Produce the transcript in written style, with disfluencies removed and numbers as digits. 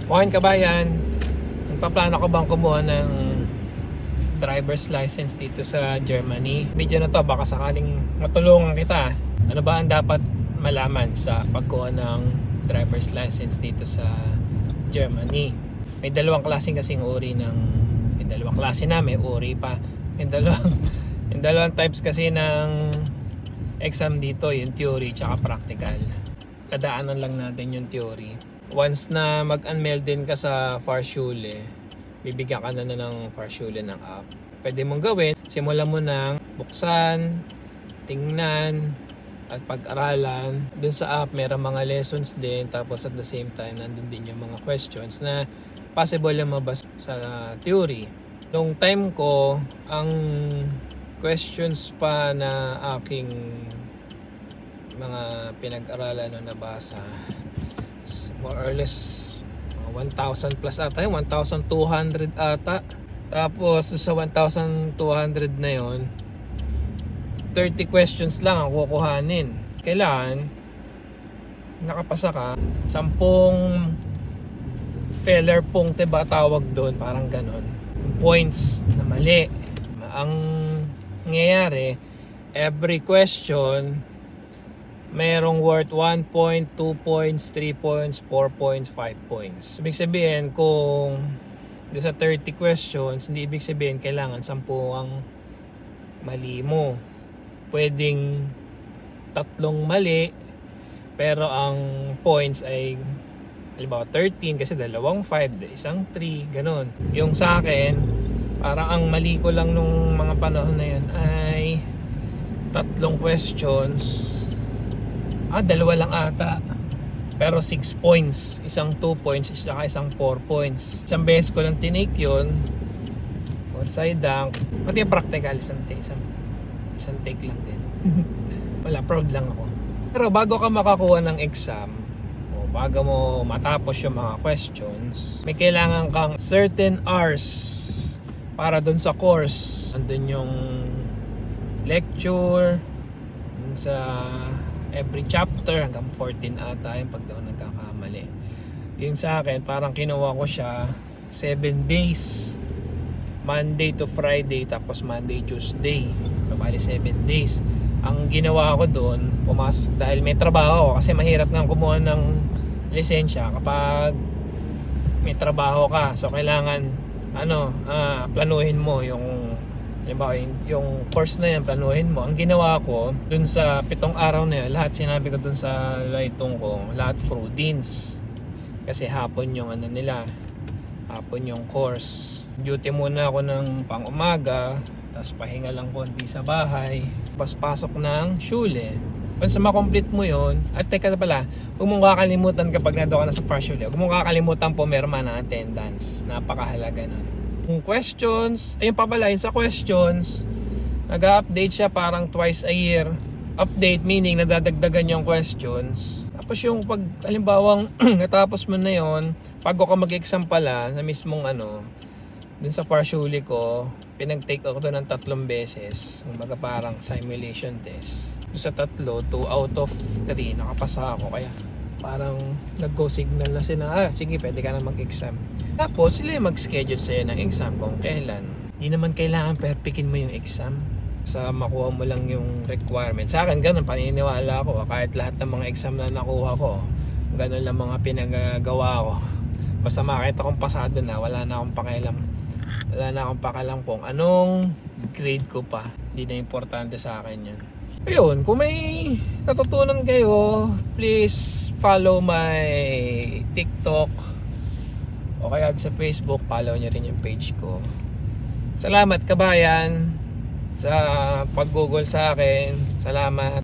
Buhayin kabayan, nagpaplano ko bang kumuha ng driver's license dito sa Germany? Video na to, baka sakaling matulungan kita. Ano ba ang dapat malaman sa pagkuha ng driver's license dito sa Germany? May dalawang klaseng kasing uri ng... May dalawang klase na, may uri pa. May dalawang types kasi ng exam dito, yung theory tsaka practical. Dadaanan lang natin yung theory. Once na mag-unmail din ka sa Fahrschule, bibigyan ka na ng Fahrschule ng app. Pwede mong gawin, simulan mo ng buksan, tingnan, at pag-aralan. Dun sa app, mayroong mga lessons din. Tapos at the same time, nandun din yung mga questions na possible yung mabasa sa theory. Nung time ko, ang questions pa na aking mga pinag-aralan o nabasa, more or less 1,000 plus ata, 1,200 ata. Tapos sa 1,200 na yon, 30 questions lang ang kukuhanin. Kailangan nakapasa ka 10 failure puncte ba tawag doon, parang ganon, points na mali. Ang nangyayari, every question merong worth 1 point, 2 points, 3 points, 4 points, 5 points. Ibig sabihin, kung sa 30 questions, hindi ibig sabihin kailangan 10 ang mali mo. Pwedeng 3 mali, pero ang points ay halimbawa 13 kasi 2 5, 1 3, ganun. Yung sa akin, parang ang mali ko lang nung mga panahon na yun ay 3 questions. 2 lang ata, pero 6 points, isang 2 points, saka isang 4 points. Isang beses ko lang tinake yun, outside dunk, pati yung practical, isang take lang din. Wala, proud lang ako. Pero bago ka makakuha ng exam, o bago mo matapos yung mga questions, may kailangan kang certain hours para dun sa course. Andun yung lecture, dun sa every chapter, hanggang 14 ata yung pag daw nagkakamali. Yung sa akin, parang kinuha ko siya 7 days, Monday to Friday, tapos Monday, Tuesday, so bali 7 days. Ang ginawa ko doon, pumasok dahil may trabaho, kasi mahirap nang kumuha ng lisensya kapag may trabaho ka. So kailangan planuhin mo yung halimbawa, yung course na yan, planuhin mo. Ang ginawa ko, dun sa 7 araw na yun, lahat sinabi ko dun sa Laitong ko, lahat Fruidins. Kasi hapon yung hapon yung course. Duty muna ako ng pang-umaga, tapos pahinga lang konti sa bahay. Tapos pasok ng Schule. Once ma-complete mo yun, at teka pala, huwag mong kakalimutan kapag nado ka na sa Fahrschule, huwag mong kakalimutan pumirma ng attendance. Napakahalaga nun. Kung questions, ayun pa pala, yun sa questions, nag-update siya parang twice a year. Update meaning nadadagdagan yung questions. Tapos yung pag halimbawang natapos mo na yun, bago ka mag-exam pala na mismong dun sa Fahrschule ko, pinag-take ako doon ng 3 beses. Kumbaga parang simulation test. Dun sa 3, 2 out of 3 nakapasa ako, kaya parang nag-go signal na sila, sige, pwede ka na mag-exam. Tapos sila yung mag-schedule sa'yo ng exam kung kailan. Di naman kailangan perfectin mo yung exam, sa makuha mo lang yung requirement. Sa akin ganun, paniniwala ko, kahit lahat ng mga exam na nakuha ko, ganun lang mga pinagagawa ko. Basta makita kong pasado na, wala na akong pakialam kung anong grade ko pa. Hindi na importante sa akin yan. Ayun, kung may natutunan kayo, please follow my TikTok o kaya sa Facebook, follow nyo rin yung page ko. Salamat kabayan sa pag-google sa akin. Salamat.